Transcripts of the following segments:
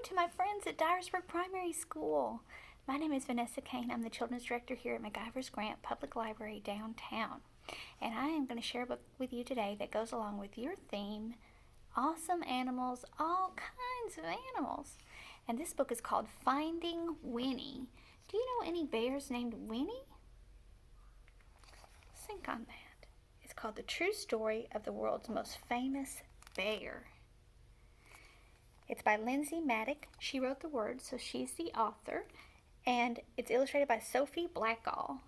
to my friends at Dyersburg Primary School. My name is Vanessa Kane. I'm the Children's Director here at MacIver's Grant Public Library downtown. And I am going to share a book with you today that goes along with your theme, awesome animals, all kinds of animals. And this book is called Finding Winnie. Do you know any bears named Winnie? Think on that. It's called The True Story of the World's Most Famous Bear. It's by Lindsay Mattick. She wrote the words, so she's the author. And it's illustrated by Sophie Blackall.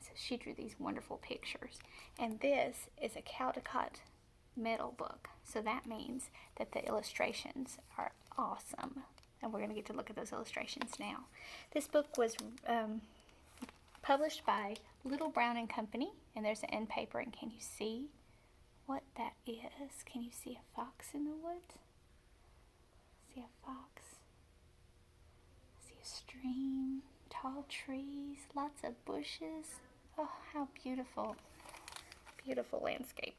So she drew these wonderful pictures. And this is a Caldecott metal book. So that means that the illustrations are awesome. And we're going to get to look at those illustrations now. This book was published by Little Brown and Company. And there's an end paper. And can you see what that is? Can you see a fox in the woods? See a fox, see a stream, tall trees, lots of bushes. Oh, how beautiful, beautiful landscape.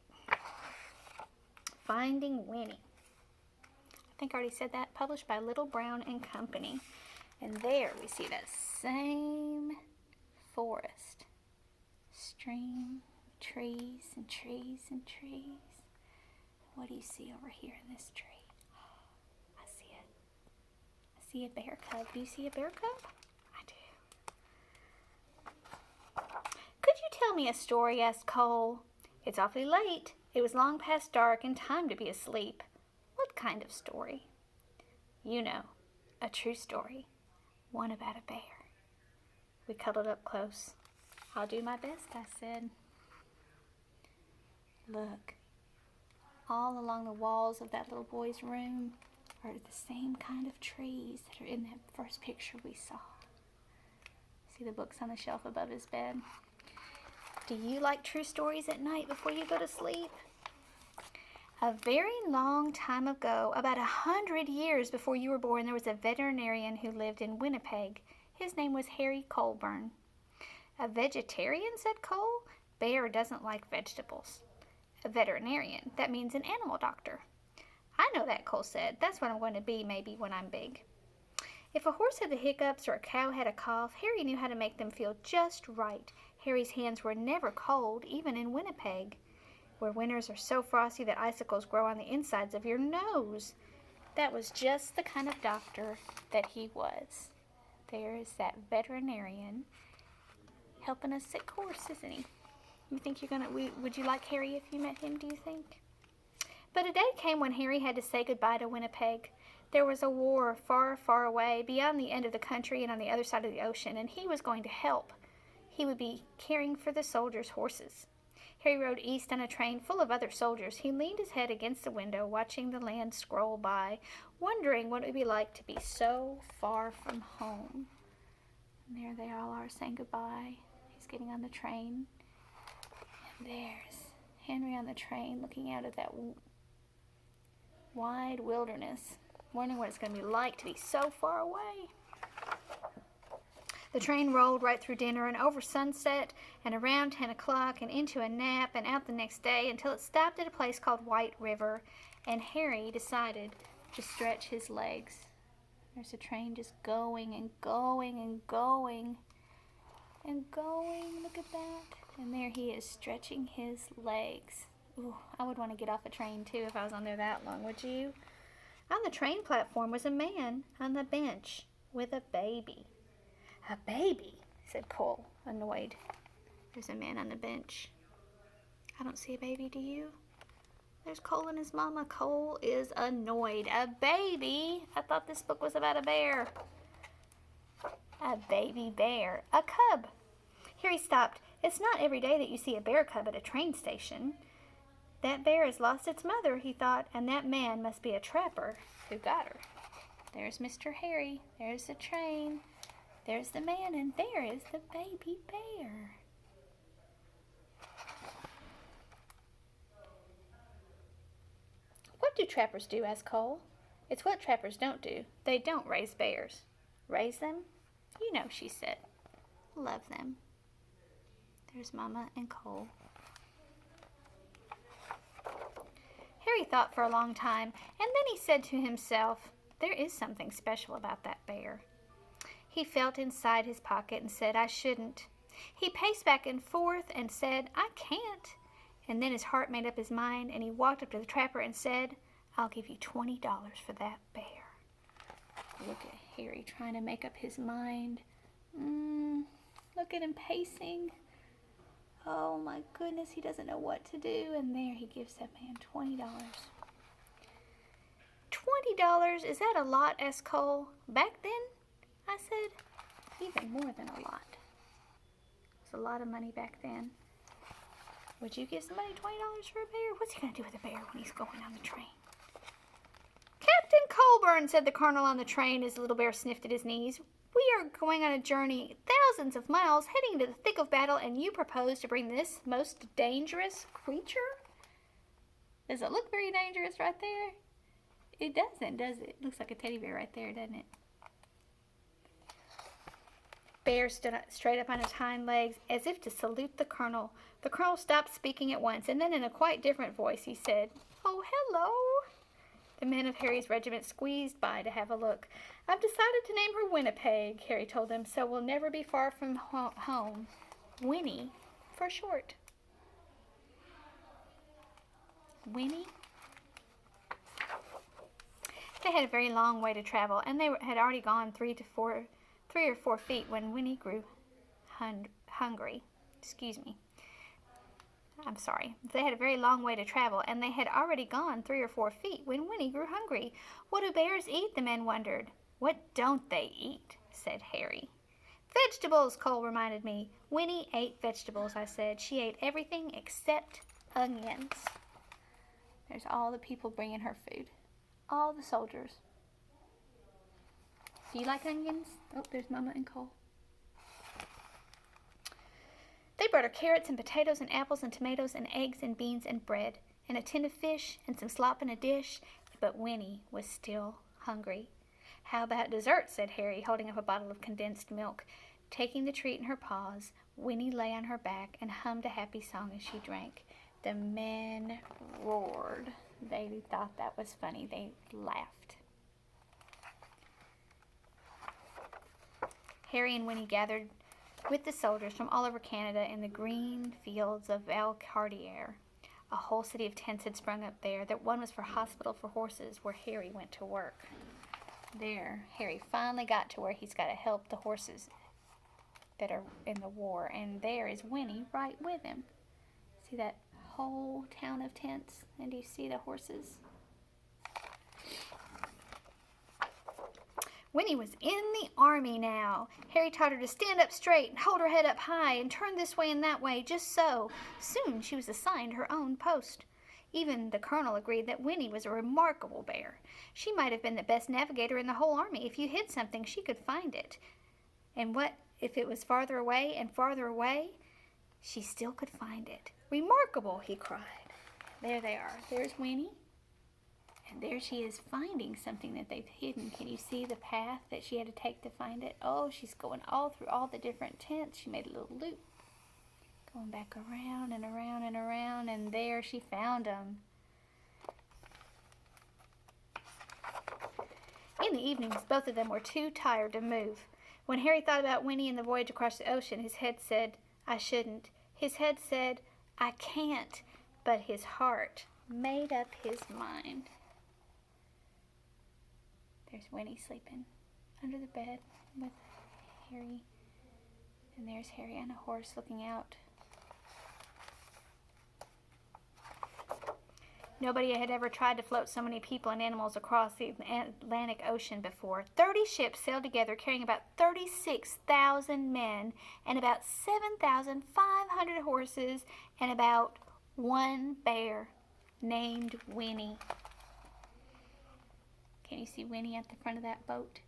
Finding Winnie. I think I already said that. Published by Little Brown and Company. And there we see that same forest. Stream, trees and trees and trees. What do you see over here in this tree? See a bear cub. Do you see a bear cub? I do. Could you tell me a story? Asked Cole. It's awfully late. It was long past dark and time to be asleep. What kind of story? You know, a true story. One about a bear. We cuddled up close. I'll do my best, I said. Look, all along the walls of that little boy's room are the same kind of trees that are in that first picture we saw. See the books on the shelf above his bed? Do you like true stories at night before you go to sleep? A very long time ago, about 100 years before you were born, there was a veterinarian who lived in Winnipeg. His name was Harry Colburn. A vegetarian, said Cole. Bear doesn't like vegetables. A veterinarian, that means an animal doctor. I know that, Cole said. That's what I'm going to be maybe when I'm big. If a horse had the hiccups or a cow had a cough, Harry knew how to make them feel just right. Harry's hands were never cold, even in Winnipeg, where winters are so frosty that icicles grow on the insides of your nose. That was just the kind of doctor that he was. There is that veterinarian helping us sick horse, isn't he? You think you're gonna? Would you like Harry if you met him? Do you think? But a day came when Harry had to say goodbye to Winnipeg. There was a war far, far away, beyond the end of the country and on the other side of the ocean, and he was going to help. He would be caring for the soldiers' horses. Harry rode east on a train full of other soldiers. He leaned his head against the window, watching the land scroll by, wondering what it would be like to be so far from home. And there they all are saying goodbye. He's getting on the train. And there's Henry on the train looking out at that wide wilderness, wondering what it's going to be like to be so far away. The train rolled right through dinner and over sunset and around 10 o'clock and into a nap and out the next day until it stopped at a place called White River, and Harry decided to stretch his legs. There's a train just going and going and going and going. Look at that. And there he is stretching his legs. Ooh, I would want to get off a train too if I was on there that long, would you? On the train platform was a man on the bench with a baby. A baby, said Cole, annoyed. There's a man on the bench. I don't see a baby, do you? There's Cole and his mama. Cole is annoyed. A baby? I thought this book was about a bear. A baby bear. A cub. Harry stopped. It's not every day that you see a bear cub at a train station. That bear has lost its mother, he thought, and that man must be a trapper who got her. There's Mr. Harry. There's the train. There's the man, and there is the baby bear. What do trappers do? Asked Cole. It's what trappers don't do. They don't raise bears. Raise them? You know, she said. Love them. There's Mama and Cole. Harry thought for a long time, and then he said to himself, There is something special about that bear. He felt inside his pocket and said, I shouldn't. He paced back and forth and said, I can't. And then his heart made up his mind, and he walked up to the trapper and said, I'll give you $20 for that bear. Look at Harry trying to make up his mind. Look at him pacing. Oh my goodness, he doesn't know what to do. And there he gives that man $20. $20? Is that a lot? Asked Cole. Back then, I said, even more than a lot. It was a lot of money back then. Would you give somebody $20 for a bear? What's he going to do with a bear when he's going on the train? Captain Colburn, said the colonel on the train as the little bear sniffed at his knees. We are going on a journey thousands of miles, heading into the thick of battle, and you propose to bring this most dangerous creature? Does it look very dangerous right there? It doesn't, does it? It looks like a teddy bear right there, doesn't it? Bear stood straight up on his hind legs as if to salute the colonel. The colonel stopped speaking at once, and then in a quite different voice he said, Oh, hello. The men of Harry's regiment squeezed by to have a look. I've decided to name her Winnipeg, Harry told them, so we'll never be far from home. Winnie for short. Winnie? They had a very long way to travel, and they had already gone 3 or 4 feet when Winnie grew hungry. Excuse me. I'm sorry. They had a very long way to travel, and they had already gone 3 or 4 feet when Winnie grew hungry. What do bears eat? The men wondered. What don't they eat? Said Harry. Vegetables, Cole reminded me. Winnie ate vegetables, I said. She ate everything except onions. There's all the people bringing her food. All the soldiers. Do you like onions? Oh, there's Mama and Cole. They brought her carrots and potatoes and apples and tomatoes and eggs and beans and bread and a tin of fish and some slop in a dish, but Winnie was still hungry. How about dessert? Said Harry, holding up a bottle of condensed milk. Taking the treat in her paws, Winnie lay on her back and hummed a happy song as she drank. The men roared. They thought that was funny. They laughed. Harry and Winnie gathered with the soldiers from all over Canada in the green fields of Valcartier. A whole city of tents had sprung up there. That one was for hospital for horses, where Harry went to work. There, Harry finally got to where he's got to help the horses that are in the war, and there is Winnie right with him. See that whole town of tents, and do you see the horses? Winnie was in the army now. Harry taught her to stand up straight and hold her head up high and turn this way and that way, just so. Soon she was assigned her own post. Even the colonel agreed that Winnie was a remarkable bear. She might have been the best navigator in the whole army. If you hid something, she could find it. And what if it was farther away and farther away? She still could find it. Remarkable, he cried. There they are. There's Winnie. And there she is finding something that they've hidden. Can you see the path that she had to take to find it? Oh, she's going all through all the different tents. She made a little loop. Going back around and around and around, and there she found them. In the evenings, both of them were too tired to move. When Harry thought about Winnie and the voyage across the ocean, his head said, I shouldn't. His head said, I can't. But his heart made up his mind. There's Winnie sleeping under the bed with Harry. And there's Harry on a horse looking out. Nobody had ever tried to float so many people and animals across the Atlantic Ocean before. 30 ships sailed together carrying about 36,000 men and about 7,500 horses and about one bear named Winnie. Can you see Winnie at the front of that boat?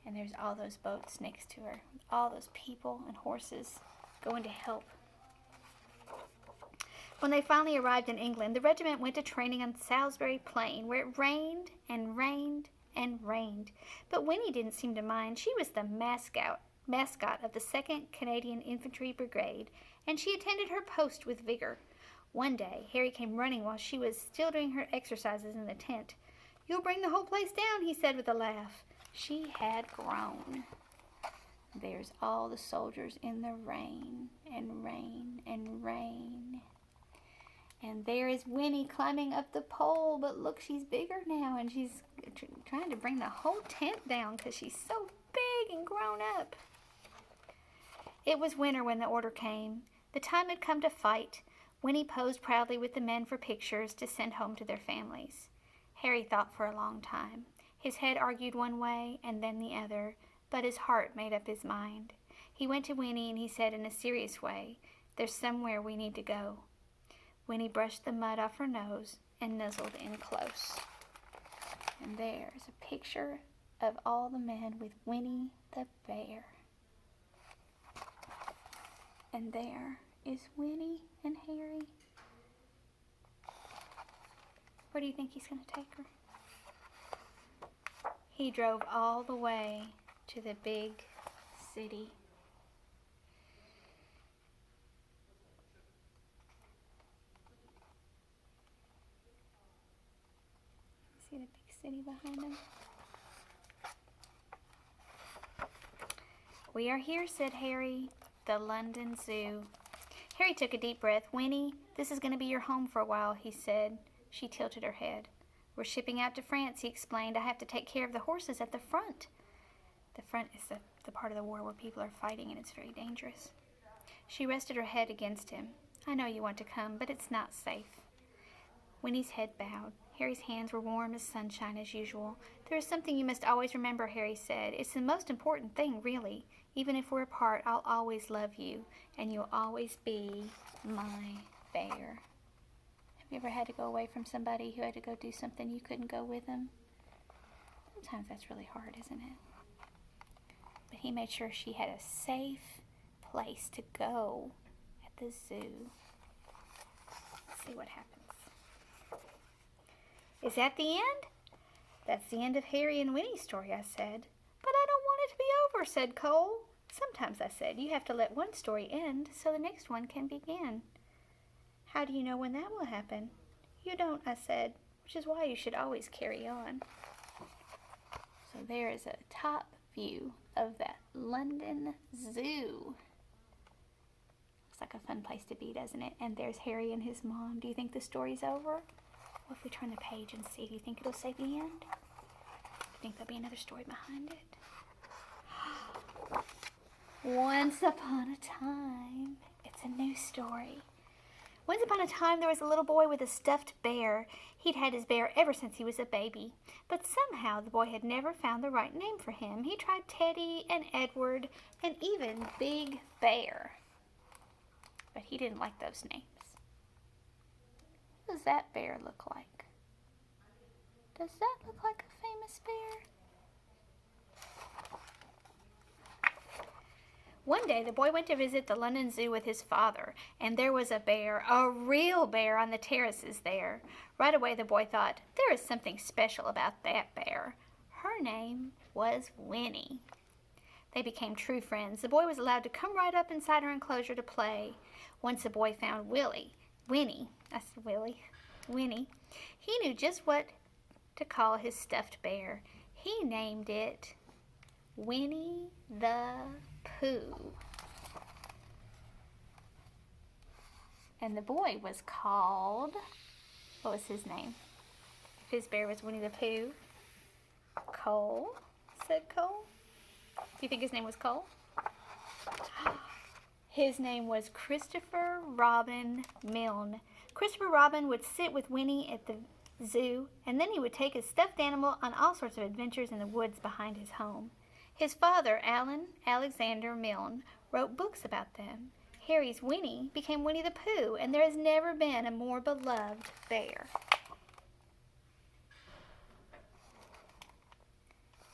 And there's all those boats next to her. All those people and horses going to help. When they finally arrived in England, the regiment went to training on Salisbury Plain, where it rained and rained and rained. But Winnie didn't seem to mind. She was the mascot of the 2nd Canadian Infantry Brigade, and she attended her post with vigor. One day, Harry came running while she was still doing her exercises in the tent. You'll bring the whole place down, he said with a laugh. She had grown. There's all the soldiers in the rain and rain and rain. And there is Winnie climbing up the pole, but look, she's bigger now, and she's trying to bring the whole tent down because she's so big and grown up. It was winter when the order came. The time had come to fight. Winnie posed proudly with the men for pictures to send home to their families. Harry thought for a long time. His head argued one way and then the other, but his heart made up his mind. He went to Winnie and he said in a serious way, "There's somewhere we need to go." Winnie brushed the mud off her nose and nuzzled in close. And there's a picture of all the men with Winnie the bear. And there is Winnie and Harry. Where do you think he's going to take her? He drove all the way to the big city. See the big city behind him? "We are here," said Harry. "The London Zoo." Harry took a deep breath. "Winnie, this is going to be your home for a while," he said. She tilted her head. "We're shipping out to France," he explained. "I have to take care of the horses at the front." The front is the part of the war where people are fighting, and it's very dangerous. She rested her head against him. "I know you want to come, but it's not safe." Winnie's head bowed. Harry's hands were warm as sunshine as usual. "There is something you must always remember," Harry said. "It's the most important thing, really. Even if we're apart, I'll always love you, and you'll always be my bear." Have you ever had to go away from somebody who had to go do something you couldn't go with them? Sometimes that's really hard, isn't it? But he made sure she had a safe place to go at the zoo. Let's see what happens. "Is that the end?" "That's the end of Harry and Winnie's story," I said. "But I don't want it to be over," said Cole. "Sometimes," I said, "you have to let one story end so the next one can begin." "How do you know when that will happen?" "You don't," I said, "which is why you should always carry on." So there is a top view of that London Zoo. Looks like a fun place to be, doesn't it? And there's Harry and his mom. Do you think the story's over? What if we turn the page and see? Do you think it'll say the end? Do you think there'll be another story behind it? Once upon a time. It's a new story. Once upon a time, there was a little boy with a stuffed bear. He'd had his bear ever since he was a baby. But somehow the boy had never found the right name for him. He tried Teddy and Edward and even Big Bear. But he didn't like those names. What does that bear look like? Does that look like a famous bear? One day, the boy went to visit the London Zoo with his father, and there was a bear, a real bear, on the terraces there. Right away, the boy thought, there is something special about that bear. Her name was Winnie. They became true friends. The boy was allowed to come right up inside her enclosure to play. Once the boy found Winnie. He knew just what to call his stuffed bear. He named it Winnie the Pooh. And the boy was called, what was his name? If his bear was Winnie the Pooh, Cole, said Cole. Do you think his name was Cole? His name was Christopher Robin Milne. Christopher Robin would sit with Winnie at the zoo, and then he would take his stuffed animal on all sorts of adventures in the woods behind his home. His father, Alexander Milne, wrote books about them. Harry's Winnie became Winnie the Pooh, and there has never been a more beloved bear.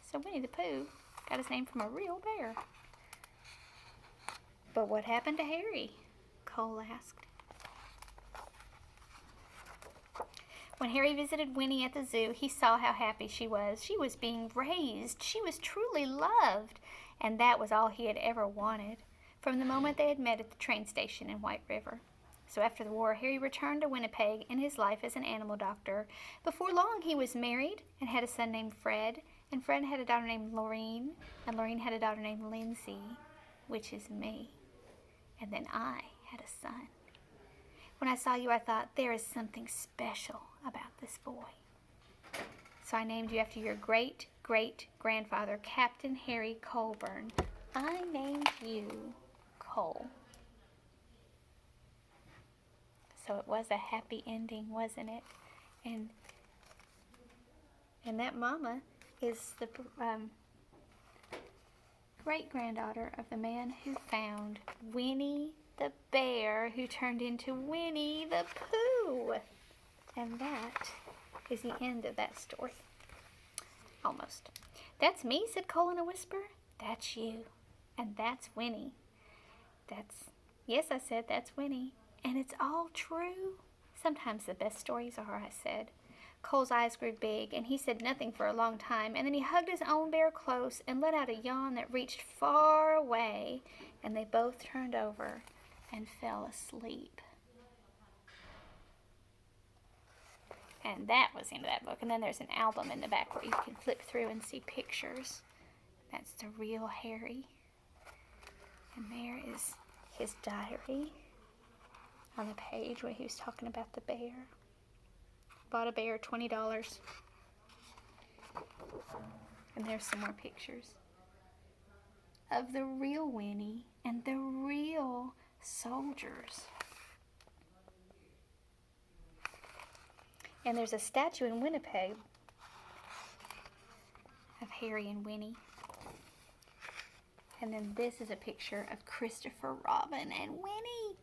So Winnie the Pooh got his name from a real bear. But what happened to Harry? Cole asked. When Harry visited Winnie at the zoo, he saw how happy she was. She was being raised. She was truly loved. And that was all he had ever wanted, from the moment they had met at the train station in White River. So after the war, Harry returned to Winnipeg in his life as an animal doctor. Before long, he was married and had a son named Fred, and Fred had a daughter named Laureen, and Laureen had a daughter named Lindsay, which is me. And then I had a son. When I saw you, I thought, there is something special about this boy. So I named you after your great-great-grandfather, Captain Harry Colburn. I named you Cole. So it was a happy ending, wasn't it? And that mama is the great-granddaughter of the man who found Winnie the bear, who turned into Winnie the Pooh. And that is the end of that story. Almost. That's me, said Cole in a whisper. That's you. And that's Winnie. Yes, I said, that's Winnie. And it's all true. Sometimes the best stories are, I said. Cole's eyes grew big, and he said nothing for a long time, and then he hugged his own bear close and let out a yawn that reached far away, and they both turned over and fell asleep. And that was the end of that book. And then there's an album in the back where you can flip through and see pictures. That's the real Harry. And there is his diary on the page where he was talking about the bear. Bought a bear, $20. And there's some more pictures of the real Winnie and the real soldiers. And there's a statue in Winnipeg of Harry and Winnie. And then this is a picture of Christopher Robin and Winnie.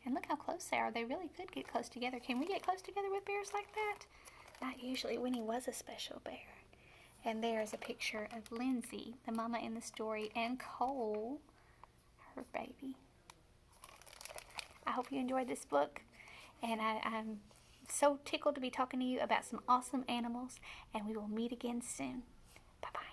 And look how close they are. They really could get close together. Can we get close together with bears like that? Not usually. Winnie was a special bear. And there's a picture of Lindsay, the mama in the story, and Cole, her baby. I hope you enjoyed this book. And I'm so tickled to be talking to you about some awesome animals. And we will meet again soon. Bye-bye.